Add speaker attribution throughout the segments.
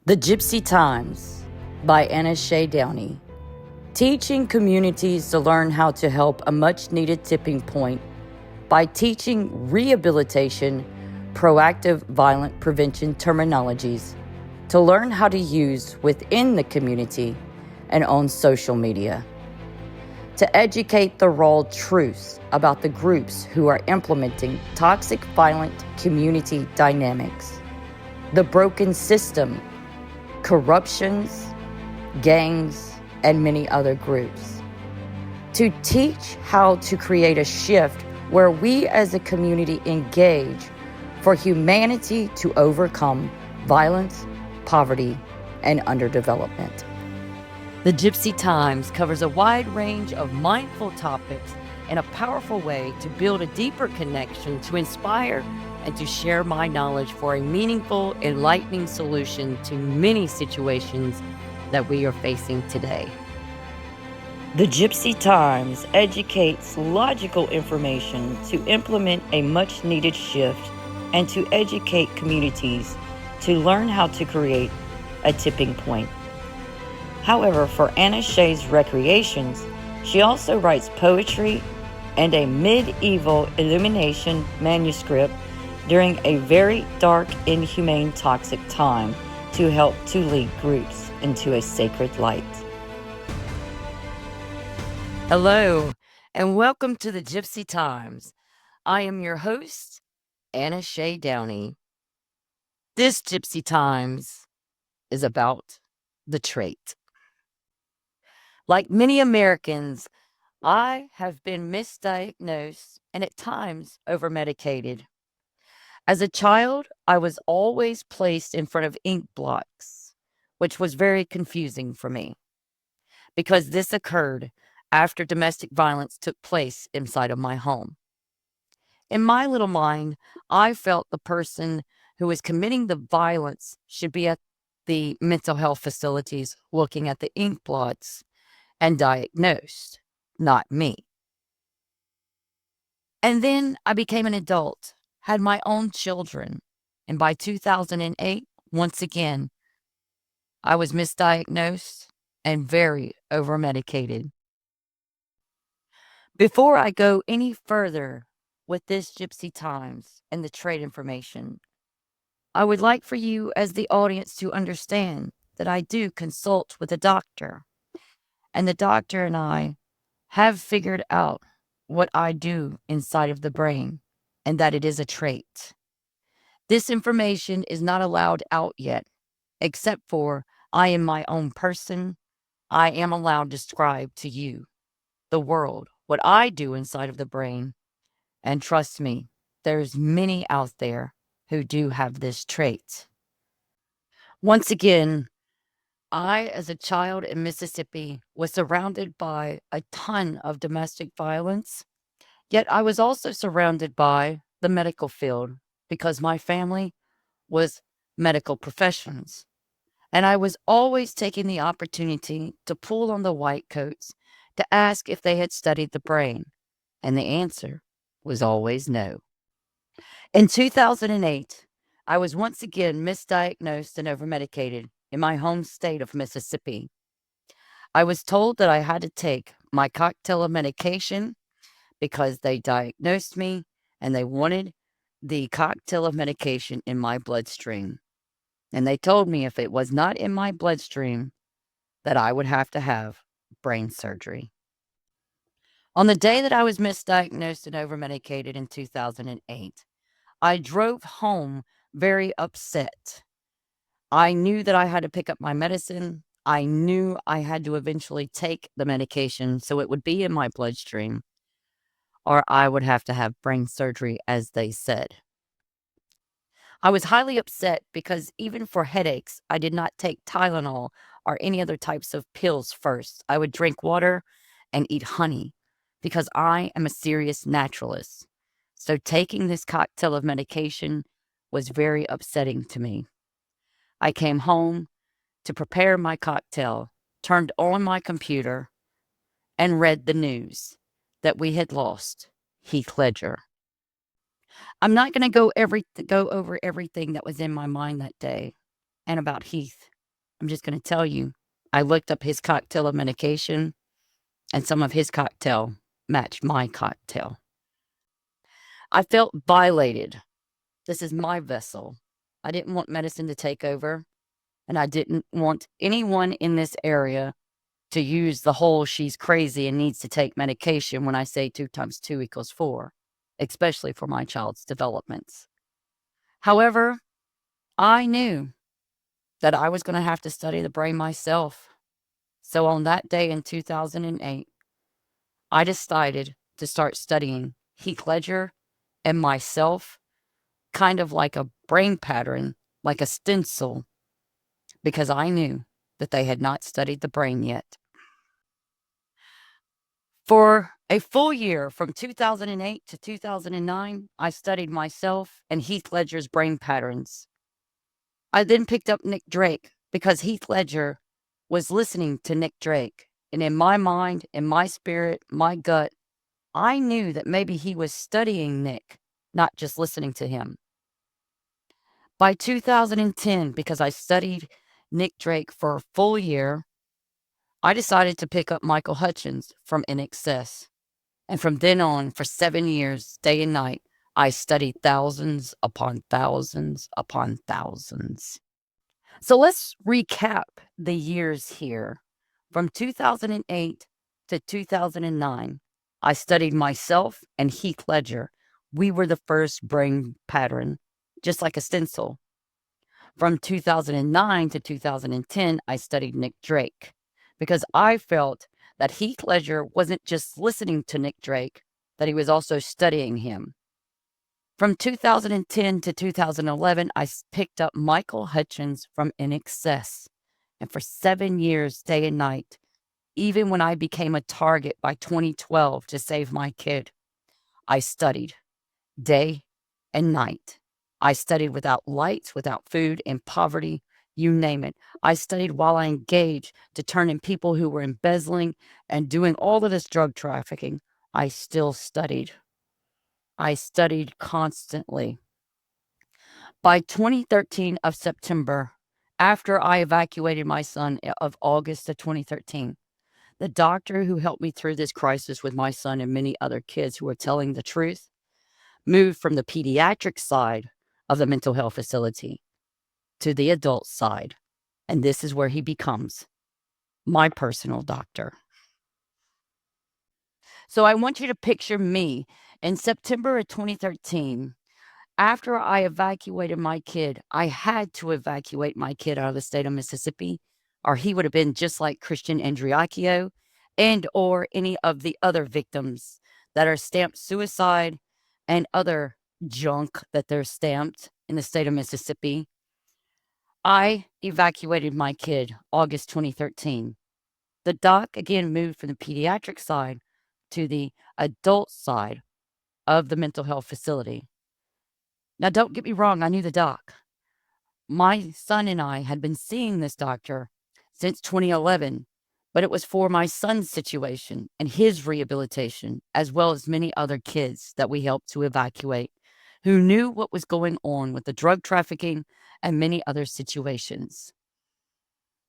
Speaker 1: The Gypsy Tymes by Anna Downey. Teaching communities to learn how to help a much-needed tipping point by teaching rehabilitation, proactive violent prevention terminologies to learn how to use within the community and on social media. To educate the raw truths about the groups who are implementing toxic violent community dynamics, the broken system, corruptions, gangs, and many other groups. To teach how to create a shift where we as a community engage for humanity to overcome violence, poverty, and underdevelopment. The Gypsy Tymes covers a wide range of mindful topics in a powerful way to build a deeper connection, to inspire, and to share my knowledge for a meaningful, enlightening solution to many situations that we are facing today. The Gypsy Tymes educates logical information to implement a much-needed shift and to educate communities to learn how to create a tipping point. However, for Anna Shay's recreations, she also writes poetry and a medieval illumination manuscript during a very dark, inhumane, toxic time to help to lead groups into a sacred light. Hello, and welcome to the Gypsy Tymes. I am your host, Anna Downey. This Gypsy Tymes is about the trait. Like many Americans, I have been misdiagnosed and at times over-medicated. As a child, I was always placed in front of ink blots, which was very confusing for me because this occurred after domestic violence took place inside of my home. In my little mind, I felt the person who was committing the violence should be at the mental health facilities looking at the ink blots and diagnosed, not me. And then I became an adult, had my own children, and by 2008, once again, I was misdiagnosed and very over-medicated. Before I go any further with this Gypsy Tymes and the trade information, I would like for you as the audience to understand that I do consult with a doctor, and the doctor and I have figured out what I do inside of the brain, and that it is a trait. This information is not allowed out yet, except for I am my own person. I am allowed to describe to you, the world, what I do inside of the brain. And trust me, there's many out there who do have this trait. Once again, I, as a child in Mississippi, was surrounded by a ton of domestic violence. Yet I was also surrounded by the medical field because my family was medical professionals. And I was always taking the opportunity to pull on the white coats to ask if they had studied the brain. And the answer was always no. In 2008, I was once again misdiagnosed and overmedicated in my home state of Mississippi. I was told that I had to take my cocktail of medication because they diagnosed me and they wanted the cocktail of medication in my bloodstream. And they told me if it was not in my bloodstream, that I would have to have brain surgery. On the day that I was misdiagnosed and overmedicated in 2008, I drove home very upset. I knew that I had to pick up my medicine. I knew I had to eventually take the medication so it would be in my bloodstream, or I would have to have brain surgery, as they said. I was highly upset because even for headaches, I did not take Tylenol or any other types of pills first. I would drink water and eat honey because I am a serious naturalist. So taking this cocktail of medication was very upsetting to me. I came home to prepare my cocktail, turned on my computer, and read the news that we had lost Heath Ledger. I'm not going to go over everything that was in my mind that day and about Heath I'm just going to tell you, I looked up his cocktail of medication, and some of his cocktail matched my cocktail. I felt violated. This is my vessel. I didn't want medicine to take over, and I didn't want anyone in this area to use the whole she's crazy and needs to take medication when I say 2 times 2 equals 4, especially for my child's developments. However, I knew that I was going to have to study the brain myself. So on that day in 2008, I decided to start studying Heath Ledger and myself, kind of like a brain pattern, like a stencil, because I knew that they had not studied the brain yet. For a full year, from 2008 to 2009, I studied myself and Heath Ledger's brain patterns. I then picked up Nick Drake because Heath Ledger was listening to Nick Drake. And in my mind, in my spirit, my gut, I knew that maybe he was studying Nick, not just listening to him. By 2010, because I studied Nick Drake for a full year, I decided to pick up Michael Hutchins from INXS. And from then on, for 7 years, day and night, I studied thousands upon thousands upon thousands. So let's recap the years here. From 2008 to 2009, I studied myself and Heath Ledger. We were the first brain pattern, just like a stencil. From 2009 to 2010, I studied Nick Drake because I felt that Heath Ledger wasn't just listening to Nick Drake, that he was also studying him. From 2010 to 2011, I picked up Michael Hutchins from INXS. And for 7 years, day and night, even when I became a target by 2012 to save my kid, I studied day and night. I studied without lights, without food, in poverty, you name it. I studied while I engaged to turn in people who were embezzling and doing all of this drug trafficking. I still studied. I studied constantly. By 2013 of September, after I evacuated my son of August of 2013, the doctor who helped me through this crisis with my son and many other kids who were telling the truth moved from the pediatric side of the mental health facility to the adult side. And this is where he becomes my personal doctor. So I want you to picture me in September of 2013. After I evacuated my kid, I had to evacuate my kid out of the state of Mississippi, or he would have been just like Christian Andriacchio and or any of the other victims that are stamped suicide and other junk that they're stamped in the state of Mississippi. I evacuated my kid August 2013. The doc again moved from the pediatric side to the adult side of the mental health facility. Now, don't get me wrong, I knew the doc. My son and I had been seeing this doctor since 2011, but it was for my son's situation and his rehabilitation, as well as many other kids that we helped to evacuate who knew what was going on with the drug trafficking and many other situations.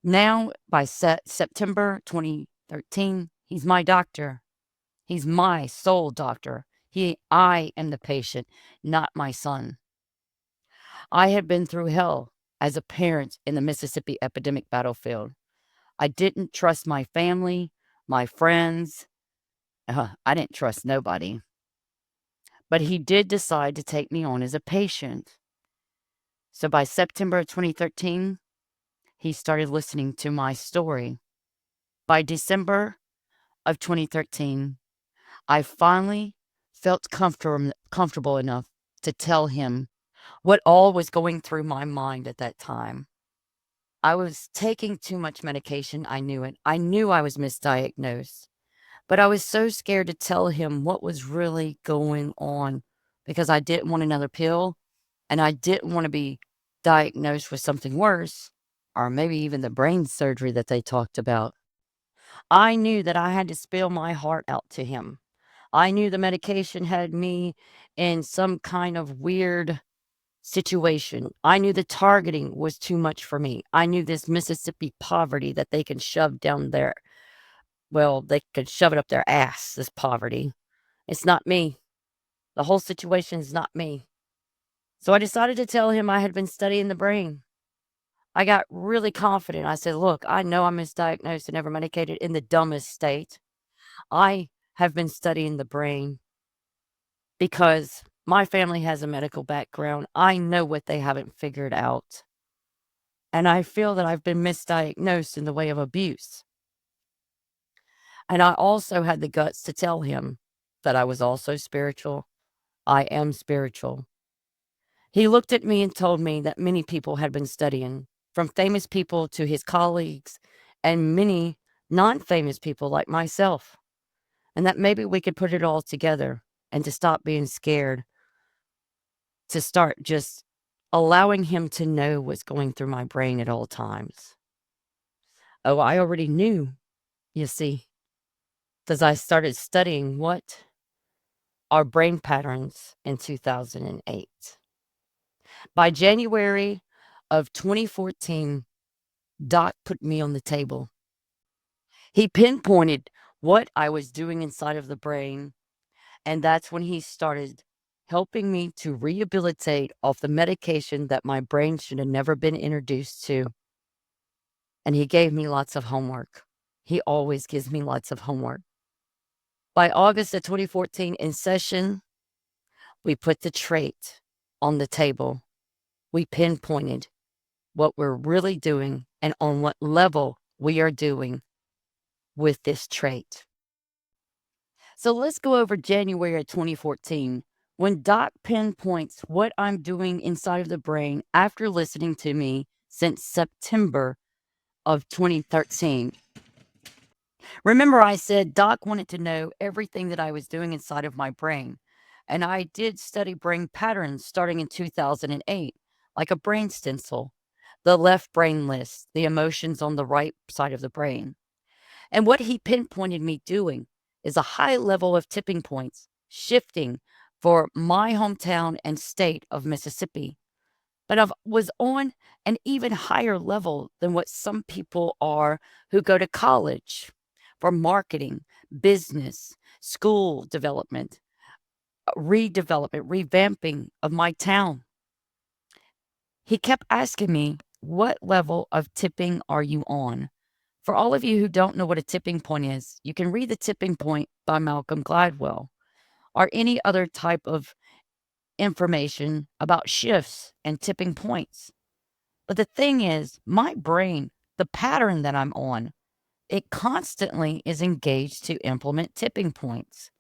Speaker 1: Now, by September 2013, he's my doctor. He's my sole doctor. I am the patient, not my son. I had been through hell as a parent in the Mississippi epidemic battlefield. I didn't trust my family, my friends. I didn't trust nobody. But he did decide to take me on as a patient. So by September of 2013, he started listening to my story. By December of 2013, I finally felt comfortable enough to tell him what all was going through my mind at that time. I was taking too much medication. I knew it. I knew I was misdiagnosed, but I was so scared to tell him what was really going on because I didn't want another pill and I didn't want to be diagnosed with something worse or maybe even the brain surgery that they talked about. I knew that I had to spill my heart out to him. I knew the medication had me in some kind of weird situation. I knew the targeting was too much for me. I knew this Mississippi poverty that they can shove down there. Well, they could shove it up their ass, this poverty. It's not me. The whole situation is not me. So I decided to tell him I had been studying the brain. I got really confident. I said, look, I know I'm misdiagnosed and never medicated in the dumbest state. I have been studying the brain because my family has a medical background. I know what they haven't figured out. And I feel that I've been misdiagnosed in the way of abuse. And I also had the guts to tell him that I was also spiritual. I am spiritual. He looked at me and told me that many people had been studying, from famous people to his colleagues, and many non famous people like myself, and that maybe we could put it all together and to stop being scared, to start just allowing him to know what's going through my brain at all times. Oh, I already knew, you see, because I started studying what are brain patterns in 2008. By January of 2014, Doc put me on the table. He pinpointed what I was doing inside of the brain, and that's when he started helping me to rehabilitate off the medication that my brain should have never been introduced to. And he gave me lots of homework. He always gives me lots of homework. By August of 2014, in session, we put the trait on the table. We pinpointed what we're really doing and on what level we are doing with this trait. So let's go over January of 2014, when Doc pinpoints what I'm doing inside of the brain after listening to me since September of 2013. Remember, I said Doc wanted to know everything that I was doing inside of my brain. And I did study brain patterns starting in 2008, like a brain stencil, the left brain list, the emotions on the right side of the brain. And what he pinpointed me doing is a high level of tipping points, shifting for my hometown and state of Mississippi. But I was on an even higher level than what some people are who go to college for marketing, business, school development, redevelopment, revamping of my town. He kept asking me, what level of tipping are you on? For all of you who don't know what a tipping point is, you can read The Tipping Point by Malcolm Gladwell or any other type of information about shifts and tipping points. But the thing is, my brain, the pattern that I'm on, it constantly is engaged to implement tipping points.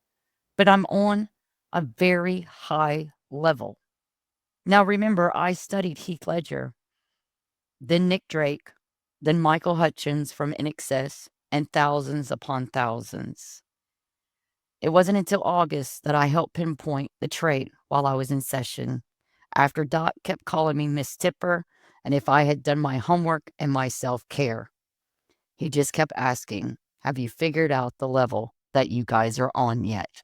Speaker 1: But I'm on a very high level. Now, remember, I studied Heath Ledger, then Nick Drake, then Michael Hutchins from INXS, and thousands upon thousands. It wasn't until August that I helped pinpoint the trait while I was in session, after Doc kept calling me Miss Tipper and if I had done my homework and my self-care. He just kept asking, have you figured out the level that you guys are on yet?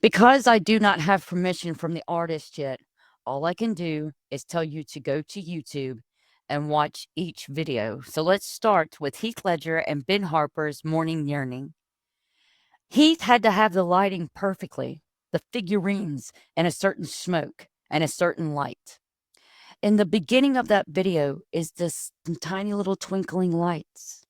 Speaker 1: Because I do not have permission from the artist yet, all I can do is tell you to go to YouTube and watch each video. So let's start with Heath Ledger and Ben Harper's Morning Yearning. Heath had to have the lighting perfectly, the figurines and a certain smoke and a certain light. In the beginning of that video is this tiny little twinkling lights.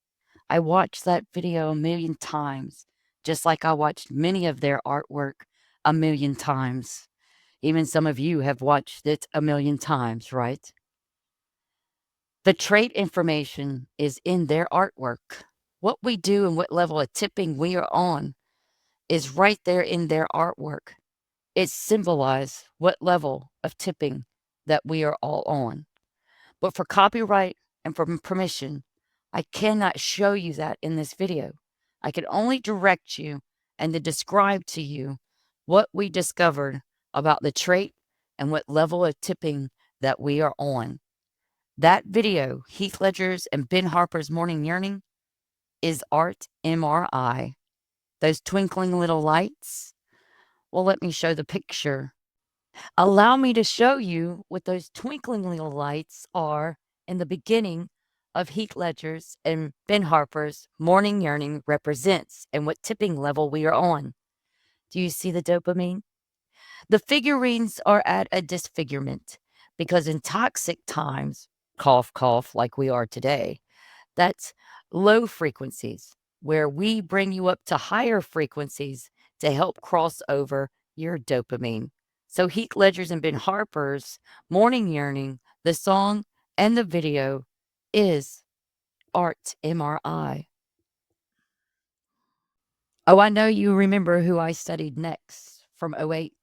Speaker 1: I watched that video a million times, just like I watched many of their artwork a million times. Even some of you have watched it a million times, right? The trait information is in their artwork. What we do and what level of tipping we are on is right there in their artwork. It symbolizes what level of tipping that we are all on. But for copyright and for permission, I cannot show you that in this video. I can only direct you and to describe to you what we discovered about the trait and what level of tipping that we are on. That video, Heath Ledger's and Ben Harper's Morning Yearning, is art MRI. Those twinkling little lights, well, let me show the picture Allow me to show you what those twinkling little lights are in the beginning of Heath Ledger's and Ben Harper's Morning Yearning represents and what tipping level we are on. Do you see the dopamine? The figurines are at a disfigurement because in toxic times, cough, cough, like we are today, that's low frequencies where we bring you up to higher frequencies to help cross over your dopamine. So Heath Ledger's and Ben Harper's Morning Yearning, the song and the video is art MRI. Oh, I know you remember who I studied next from '08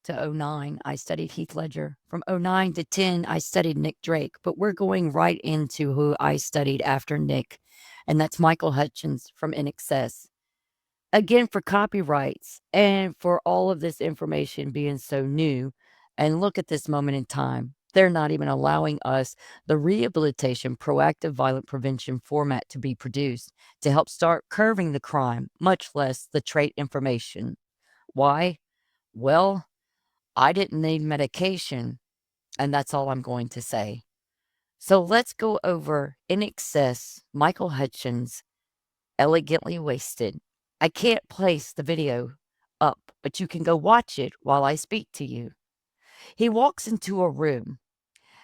Speaker 1: to '09. I studied Heath Ledger. From '09 to 10, I studied Nick Drake, but we're going right into who I studied after Nick, and that's Michael Hutchence from INXS. Again, for copyrights and for all of this information being so new, and look at this moment in time. They're not even allowing us the rehabilitation, proactive violent prevention format to be produced to help start curbing the crime, much less the trait information. Why? Well, I didn't need medication, and that's all I'm going to say. So let's go over In Excess, Michael Hutchence, Elegantly Wasted. I can't place the video up, but you can go watch it while I speak to you. He walks into a room,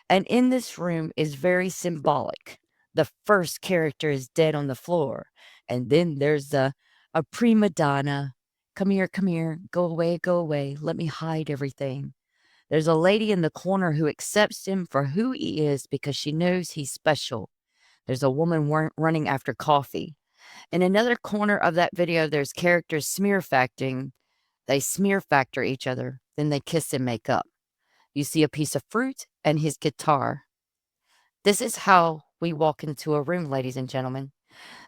Speaker 1: and in this room is very symbolic. The first character is dead on the floor, and then there's a prima donna. Come here, go away, let me hide everything. There's a lady in the corner who accepts him for who he is because she knows he's special. There's a woman running after coffee. In another corner of that video, there's characters smear factoring. They smear factor each other, then they kiss and make up. You see a piece of fruit and his guitar. This is how we walk into a room, ladies and gentlemen.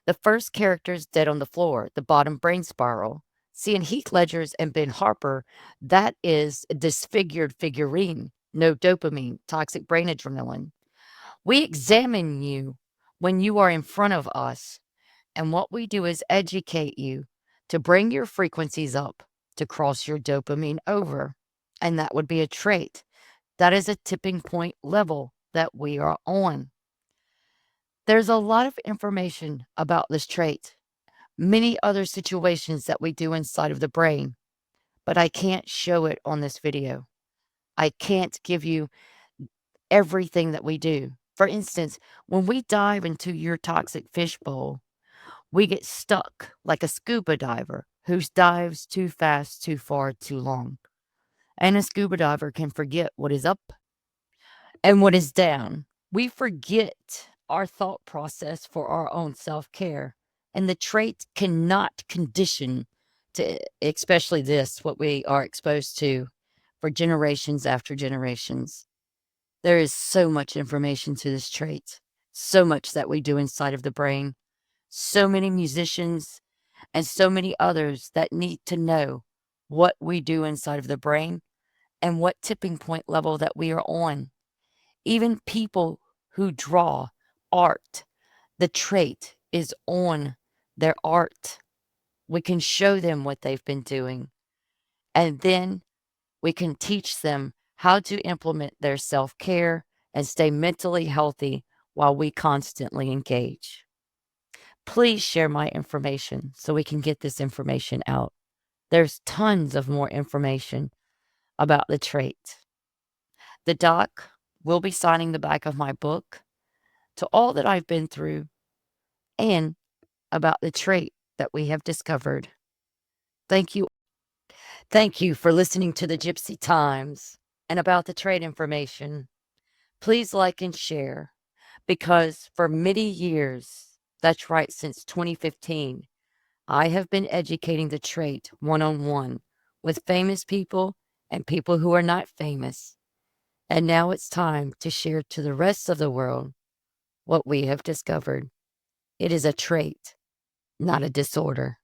Speaker 1: The first character is dead on the floor, the bottom brain spiral. See, in Heath Ledger's and Ben Harper, that is a disfigured figurine, no dopamine, toxic brain adrenaline. We examine you when you are in front of us, and what we do is educate you to bring your frequencies up to cross your dopamine over. And that would be a trait. That is a tipping point level that we are on. There's a lot of information about this trait, many other situations that we do inside of the brain, but I can't show it on this video. I can't give you everything that we do. For instance, when we dive into your toxic fishbowl, we get stuck like a scuba diver who dives too fast, too far, too long. And a scuba diver can forget what is up and what is down. We forget our thought process for our own self care. And the trait cannot condition to, especially this, what we are exposed to for generations after generations. There is so much information to this trait, so much that we do inside of the brain, so many musicians, and so many others that need to know what we do inside of the brain and what tipping point level that we are on. Even people who draw art, the trait is on their art. We can show them what they've been doing, and then we can teach them how to implement their self care and stay mentally healthy while we constantly engage. Please share my information so we can get this information out. There's tons of more information about the trait. The doc will be signing the back of my book to all that I've been through and about the trait that we have discovered. Thank you. Thank you for listening to the Gypsy Tymes and about the trait information. Please like and share because for many years, that's right, since 2015, I have been educating the trait one-on-one with famous people and people who are not famous. And now it's time to share to the rest of the world what we have discovered. It is a trait, not a disorder.